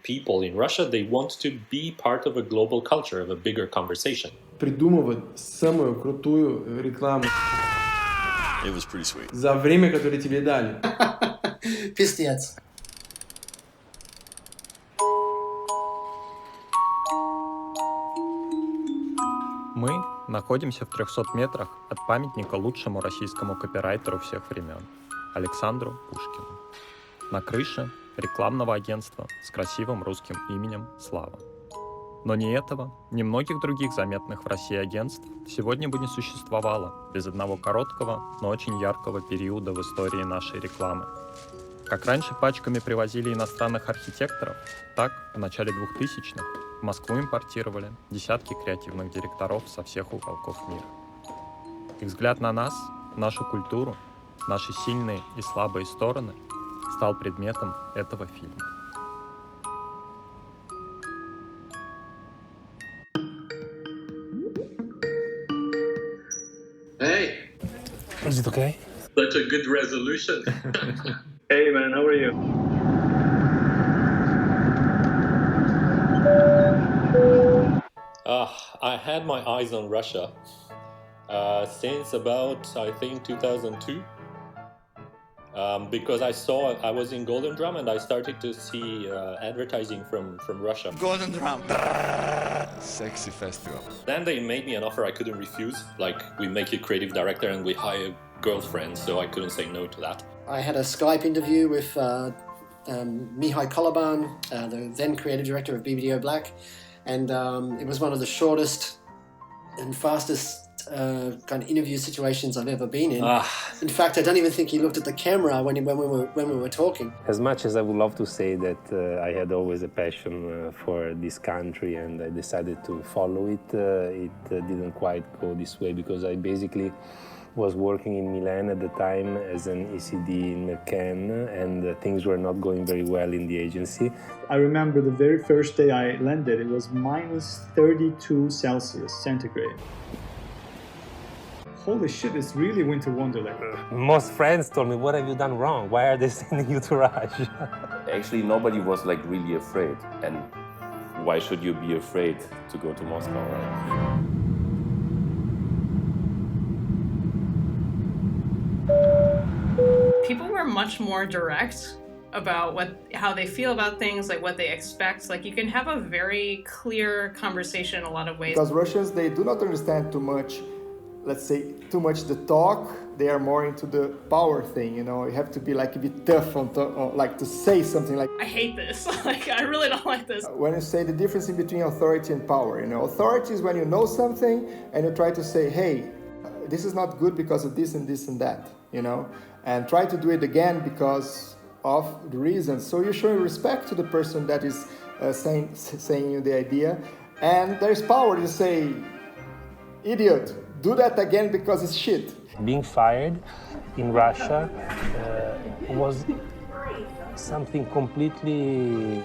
People in Russia, they want to be part of a global culture, of a bigger conversation. Придумывать самую крутую рекламу. It was pretty sweet. За время, которое тебе дали. Пиздец. Мы находимся в 300 метрах от памятника лучшему российскому копирайтеру всех времен Александру Пушкину. На крыше рекламного агентства с красивым русским именем «Слава». Но ни этого, ни многих других заметных в России агентств сегодня бы не существовало без одного короткого, но очень яркого периода в истории нашей рекламы. Как раньше пачками привозили иностранных архитекторов, так в начале 2000-х в Москву импортировали десятки креативных директоров со всех уголков мира. Их взгляд на нас, нашу культуру, наши сильные и слабые стороны стал предметом этого фильма. Hey! Is it okay? Such a good resolution. Hey man, how are you? I had my eyes on Russia since about, I think, 2002. Because I was in Golden Drum and I started to see advertising from Russia. Golden Drum. Sexy festival. Then they made me an offer I couldn't refuse. Like, we make you creative director and we hire girlfriends, so I couldn't say no to that. I had a Skype interview with Mihai Koloban, the then creative director of BBDO Black, and it was one of the shortest and fastest kind of interview situations I've ever been in. In fact, I don't even think he looked at the camera when we were talking. As much as I would love to say that I had always a passion for this country and I decided to follow it, it didn't quite go this way because I basically was working in Milan at the time as an ECD in McCann and things were not going very well in the agency. I remember the very first day I landed, it was minus 32 Celsius centigrade. Holy shit, it's really winter wonderland. Most friends told me, what have you done wrong? Why are they sending you to Russia? Actually, nobody was like really afraid. And why should you be afraid to go to Moscow, right? People were much more direct about how they feel about things, like what they expect. Like, you can have a very clear conversation in a lot of ways. Because Russians, they do not understand too much, let's say, too much the talk. They are more into the power thing, you know. You have to be like a bit tough like to say something like, I hate this. Like, I really don't like this. When you say the difference in between authority and power, you know, authority is when you know something and you try to say, hey, this is not good because of this and this and that, you know, and try to do it again because of the reasons. So you're showing respect to the person that is saying you the idea, and there's power to say, idiot, do that again because it's shit. Being fired in Russia was something completely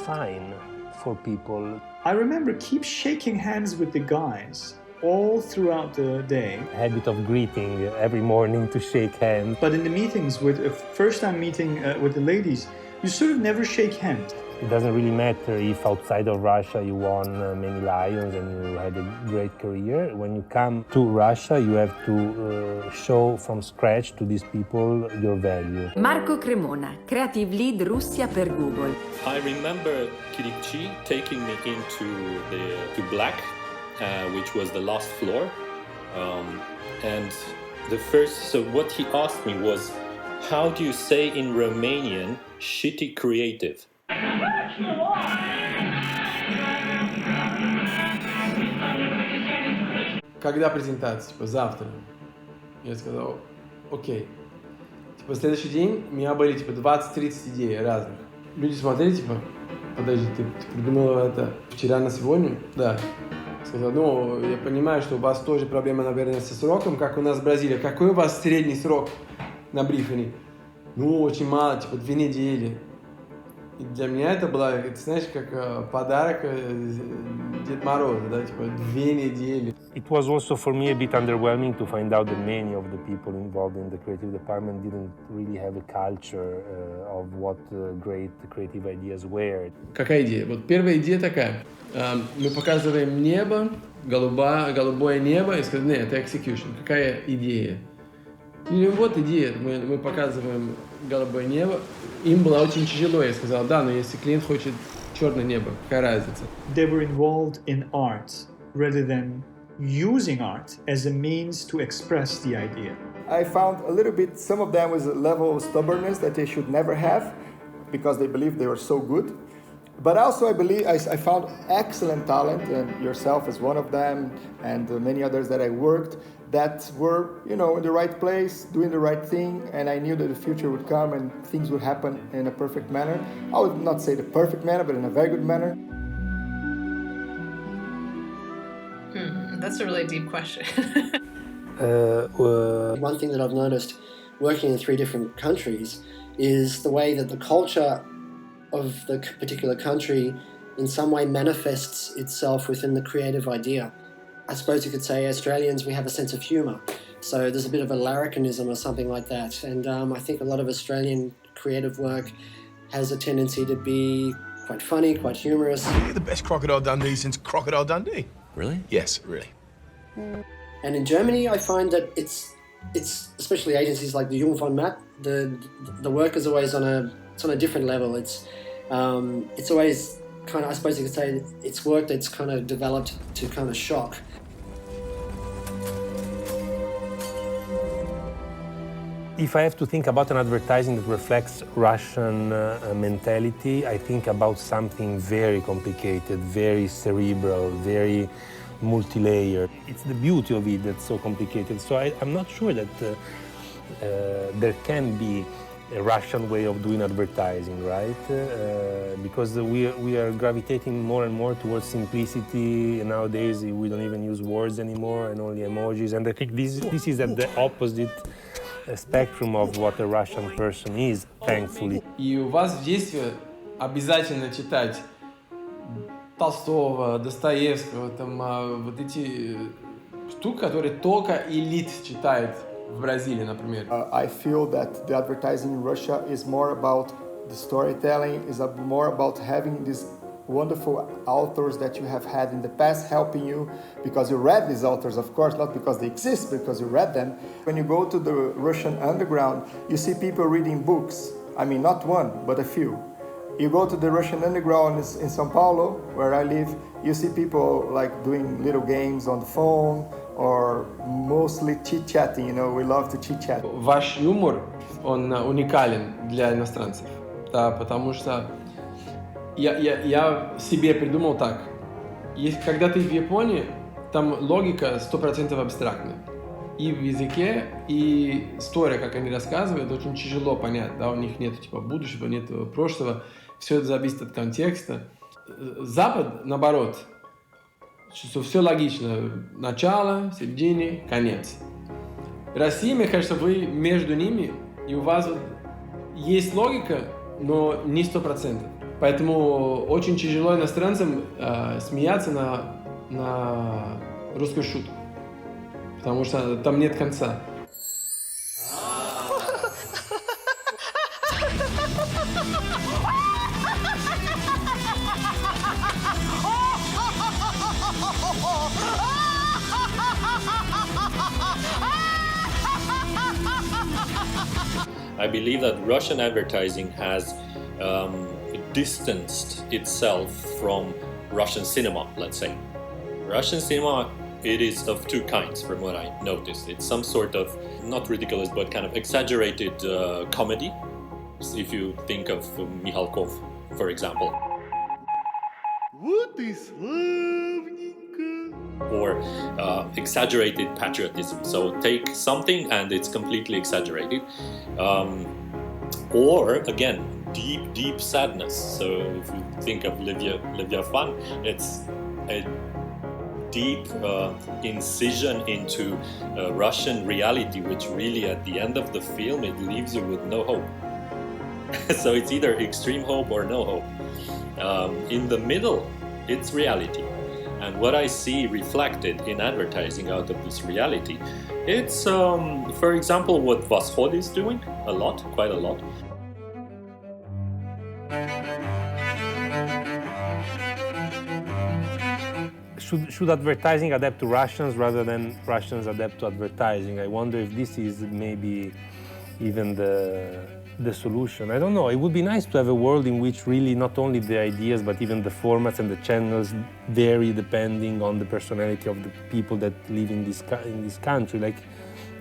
fine for people. I remember keep shaking hands with the guys all throughout the day. Habit of greeting every morning to shake hands. But in the meetings, with a first time meeting with the ladies, you sort of never shake hands. It doesn't really matter if outside of Russia you won many lions and you had a great career. When you come to Russia, you have to show from scratch to these people your value. Marco Cremona, Creative Lead Russia per Google. I remember Kirikchi taking me to Black, which was the last floor. And so what he asked me was, how do you say in Romanian, shitty creative? Когда презентация? Типа завтра. Я сказал, окей. Типа следующий день у меня были типа 20-30 идей разных. Люди смотрели, типа, подожди, ты придумала это вчера на сегодня? Да. Сказал, ну, я понимаю, что у вас тоже проблема, наверное, со сроком, как у нас в Бразилии. Какой у вас средний срок на брифинге? Ну, очень мало, типа 2 недели. И для меня это было, ты знаешь, как подарок Дед Мороза, да, типа 2 недели. It was also for me a bit underwhelming to find out that many of the people involved in the creative department didn't really have a culture of what great creative ideas were. Какая идея? Вот первая идея такая. Мы показываем небо, голубое небо, и сказали, нет, это execution. Какая идея? И вот идея, мы показываем голубое небо. Им было очень тяжело, я сказал, да, но если клиент хочет черное небо, какая разница? They were involved in art rather than using art as a means to express the idea. I found a little bit, some of them with a level of stubbornness that they should never have because they believed they were so good. But also I believe I found excellent talent, and yourself is one of them, and many others that I worked, that were, in the right place, doing the right thing, and I knew that the future would come and things would happen in a perfect manner. I would not say the perfect manner, but in a very good manner. That's a really deep question. One thing that I've noticed working in 3 different countries is the way that the culture of the particular country in some way manifests itself within the creative idea. I suppose you could say Australians, we have a sense of humour. So there's a bit of a larrikinism or something like that. And I think a lot of Australian creative work has a tendency to be quite funny, quite humorous. You're the best Crocodile Dundee since Crocodile Dundee. Really? Yes, really. And in Germany, I find that it's especially agencies like the Jung von Matt, the work is always on a different level. It's always kind of, I suppose you could say, it's work that's kind of developed to kind of shock. If I have to think about an advertising that reflects Russian mentality, I think about something very complicated, very cerebral, very multi-layered. It's the beauty of it that's so complicated. So I'm not sure that there can be a Russian way of doing advertising, right? Because we are gravitating more and more towards simplicity. Nowadays, we don't even use words anymore and only emojis. And I think this is at the opposite spectrum of what a Russian person is, thankfully. И у вас в детстве обязательно читать Толстого, Достоевского, там вот эти штуки, которые только элит читает в Бразилии, например. I feel that the advertising in Russia is more about the storytelling, is more about having these wonderful authors that you have had in the past helping you because you read these authors, of course, not because they exist, because you read them. When you go to the Russian underground, you see people reading books. I mean, not one, but a few. You go to the Russian underground in São Paulo, where I live, you see people like doing little games on the phone or mostly chit-chatting, we love to chit-chat. Ваш юмор, он уникален для иностранцев, да, потому что я себе придумал так. Когда ты в Японии, там логика 100% абстрактная. И в языке, и история, как они рассказывают, очень тяжело понять. Да? У них нет будущего, нет прошлого. Все это зависит от контекста. Запад, наоборот, что все логично. Начало, середина, конец. Россия, мне кажется, вы между ними, и у вас есть логика, но не 100%. Поэтому очень тяжело иностранцам смеяться на русскую шутку, потому что там нет конца. I believe that Russian advertising has distanced itself from Russian cinema, let's say. Russian cinema, it is of 2 kinds from what I noticed. It's some sort of, not ridiculous, but kind of exaggerated comedy. If you think of Mikhalkov, for example. Or exaggerated patriotism. So take something and it's completely exaggerated. Or again, deep sadness. So if you think of Livia Fun, it's a deep incision into Russian reality, which really at the end of the film, it leaves you with no hope. So it's either extreme hope or no hope. In the middle, it's reality. And what I see reflected in advertising out of this reality, it's, for example, what Взгляд is doing a lot, quite a lot. Should advertising adapt to Russians rather than Russians adapt to advertising? I wonder if this is maybe even the solution. I don't know. It would be nice to have a world in which really not only the ideas but even the formats and the channels vary depending on the personality of the people that live in this country. Like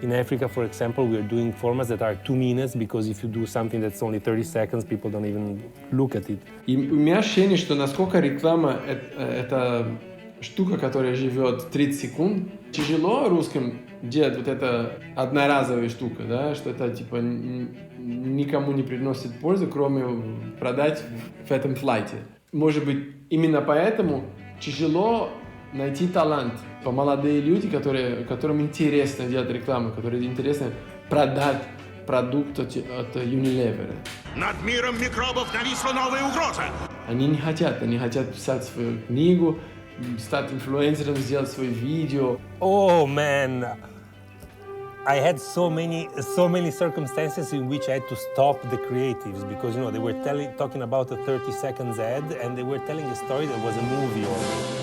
in Africa, for example, we are doing formats that are 2 minutes because if you do something that's only 30 seconds, people don't even look at it. И у меня ощущение, что насколько реклама это штука, которая живет 30 секунд. Тяжело русским делать вот это одноразовая штука, да, что это типа никому не приносит пользы, кроме продать в этом флайте. Может быть, именно поэтому тяжело найти талант. Молодые люди, которым интересно делать рекламу, которым интересно продать продукт от Unilever. Над миром микробов нависла новая угроза. Они не хотят писать свою книгу, стать инфлюенсером, сделать свое видео. Oh man, I had so many circumstances in which I had to stop the creatives because they were talking about a 30 seconds ad and they were telling a story that was a movie already.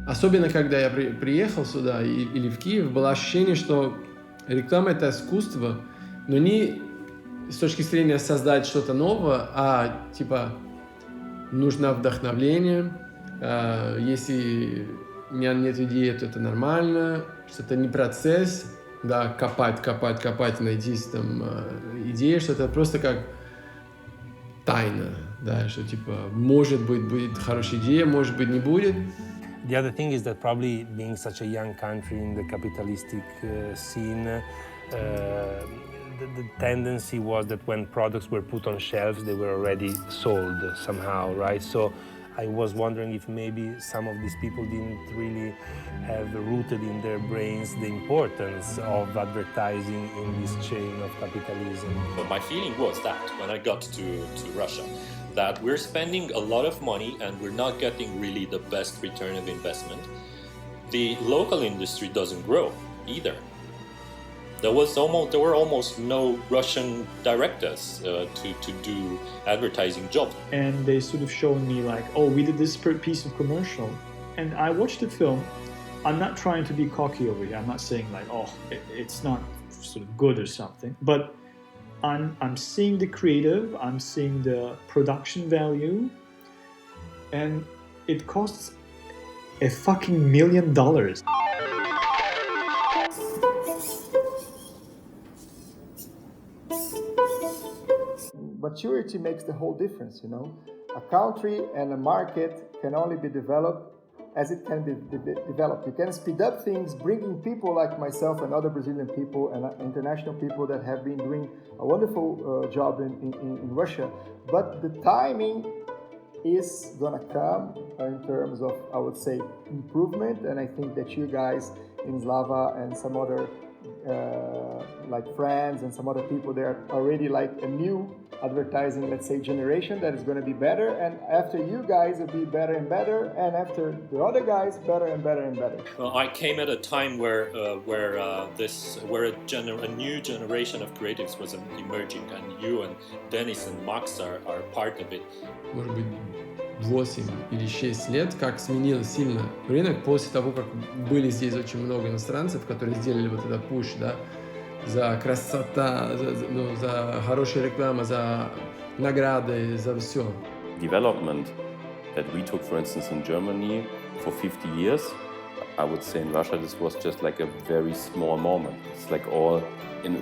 Особенно, когда я приехал сюда или в Киев, было ощущение, что реклама — это искусство, но не с точки зрения создать что-то новое, а типа нужно вдохновление, если у меня нет идеи, то это нормально, что это не процесс, да, копать, найти там идеи, что это просто как тайна, да, что типа может быть будет хорошая идея, может быть не будет. The other thing is that probably being such a young country in the capitalistic scene, the tendency was that when products were put on shelves, they were already sold somehow, right? So I was wondering if maybe some of these people didn't really have rooted in their brains the importance of advertising in this chain of capitalism. But my feeling was that when I got to Russia, that we're spending a lot of money and we're not getting really the best return of investment. The local industry doesn't grow either. There were almost no Russian directors to do advertising jobs. And they sort of showed me like, oh, we did this piece of commercial. And I watched the film. I'm not trying to be cocky over here. I'm not saying like, oh, it's not sort of good or something. But I'm seeing the creative, I'm seeing the production value, and it costs a fucking $1 million. Maturity makes the whole difference, A country and a market can only be developed as it can be developed. You can speed up things, bringing people like myself and other Brazilian people and international people that have been doing a wonderful job in Russia. But the timing is gonna come in terms of, I would say, improvement. And I think that you guys in Slava and some other like friends and some other people, they're already like a new advertising, let's say, generation that is going to be better, and after you guys will be better and better, and after the other guys, better and better and better. Well, I came at a time where a new generation of creatives was emerging, and you and Denis and Max are part of it. Может быть, 8 или 6 лет, как сменился сильно рынок после того, как были здесь очень много иностранцев, которые сделали вот этот пуш, да, за красота, за хорошую рекламу, за награды, за все. Development that we took, for instance, in Germany for 50 years, I would say in Russia this was just like a very small moment. It's like all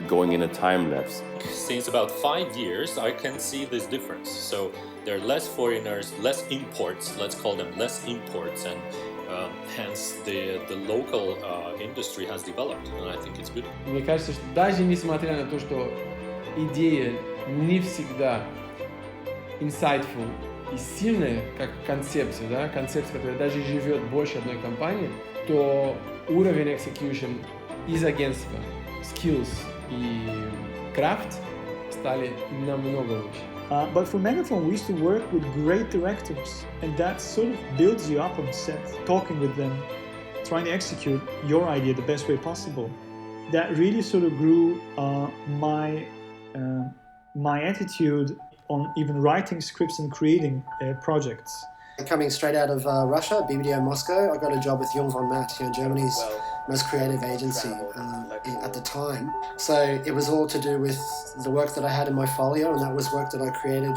going in a time lapse. Since about 5 years, I can see this difference. So there are less foreigners, less imports, let's call them less imports, and hence the local industry has developed, and I think it's good. Мне кажется, что даже несмотря на то, что идея не всегда insightful и сильная, как концепция, концепция, которая даже живет больше одной компании, то уровень execution из агентства skills и craft стали намного лучше. But for Megaphone, we used to work with great directors, and that sort of builds you up on set, talking with them, trying to execute your idea the best way possible. That really sort of grew my attitude on even writing scripts and creating projects. Coming straight out of Russia, BBDO Moscow, I got a job with Jung von Matt, Germany's most creative agency at the time. So it was all to do with the work that I had in my folio, and that was work that I created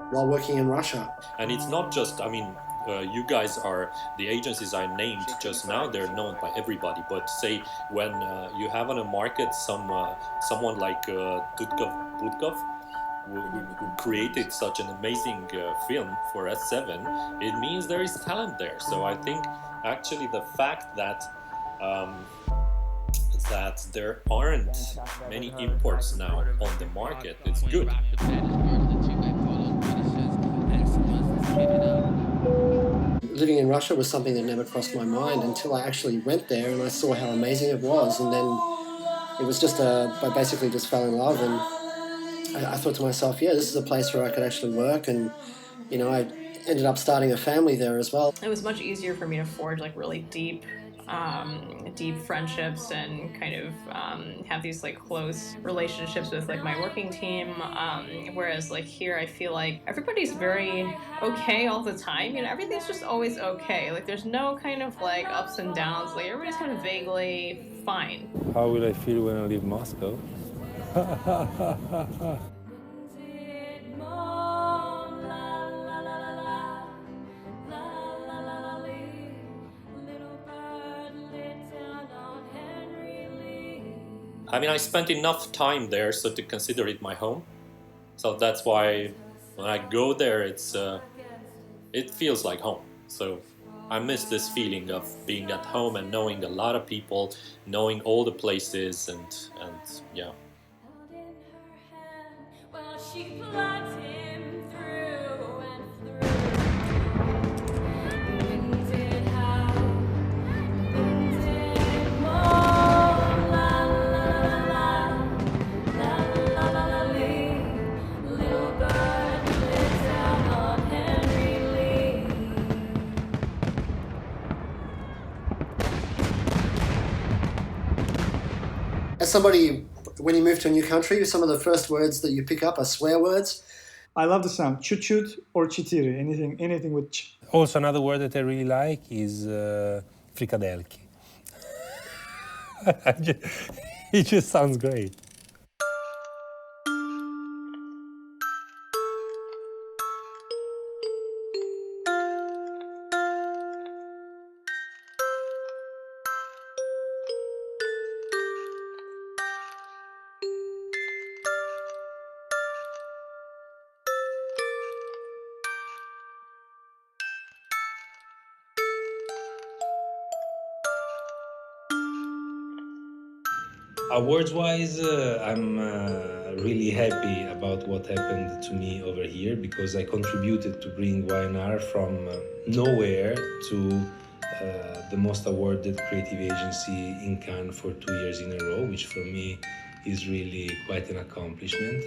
while working in Russia. And it's not just, you guys are the agencies I named just now, they're known by everybody, but say when you have on a market someone like Budkov, who created such an amazing film for S7, it means there is talent there. So I think actually the fact that there aren't many imports now on the market, it's good. Living in Russia was something that never crossed my mind until I actually went there and I saw how amazing it was, and then it was just I basically just fell in love, and I thought to myself, yeah, this is a place where I could actually work, and I ended up starting a family there as well. It was much easier for me to forge like really deep friendships and kind of have these like close relationships with like my working team. Whereas like here, I feel like everybody's very okay all the time. Everything's just always okay. Like there's no kind of like ups and downs. Like everybody's kind of vaguely fine. How will I feel when I leave Moscow? I spent enough time there so to consider it my home. So that's why when I go there, it feels like home. So I miss this feeling of being at home and knowing a lot of people, knowing all the places, and yeah. As somebody, when you move to a new country, some of the first words that you pick up are swear words. I love the sound chut-chut or chitiri, anything with ch. Also, another word that I really like is frikadelki. It just sounds great. Awards-wise, I'm really happy about what happened to me over here because I contributed to bring YNR from nowhere to the most awarded creative agency in Cannes for 2 years in a row, which for me is really quite an accomplishment.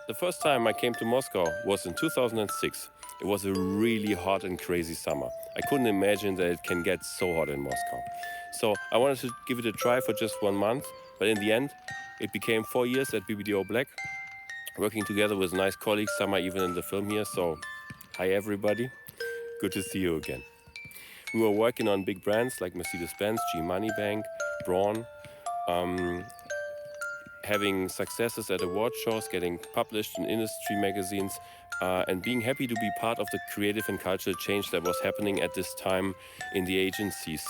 The first time I came to Moscow was in 2006. It was a really hot and crazy summer. I couldn't imagine that it can get so hot in Moscow. So I wanted to give it a try for just 1 month, but in the end, it became 4 years at BBDO Black, working together with nice colleagues. Some are even in the film here, so hi everybody. Good to see you again. We were working on big brands like Mercedes-Benz, G Money Bank, Braun, having successes at award shows, getting published in industry magazines, and being happy to be part of the creative and cultural change that was happening at this time in the agencies.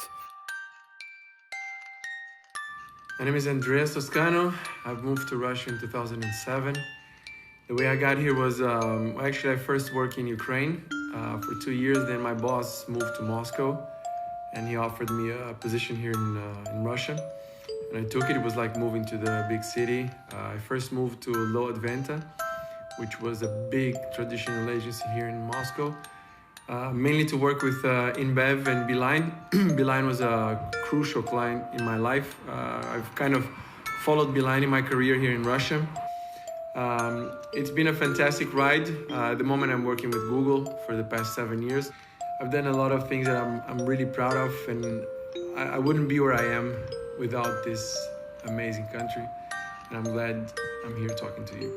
My name is Andreas Toscano. I've moved to Russia in 2007. The way I got here was, actually I first worked in Ukraine for 2 years. Then my boss moved to Moscow and he offered me a position here in Russia. And I took it. It was like moving to the big city. I first moved to Lo Adventa, which was a big traditional agency here in Moscow. mainly to work with InBev and Beeline. Beeline was a crucial client in my life. I've kind of followed Beeline in my career here in Russia. It's been a fantastic ride. At the moment I'm working with Google for the past 7 years. I've done a lot of things that I'm really proud of, and I wouldn't be where I am without this amazing country. And I'm glad I'm here talking to you.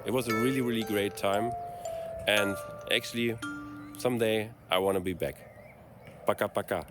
It was a really, really great time, and actually, someday I want to be back. Пока-пока.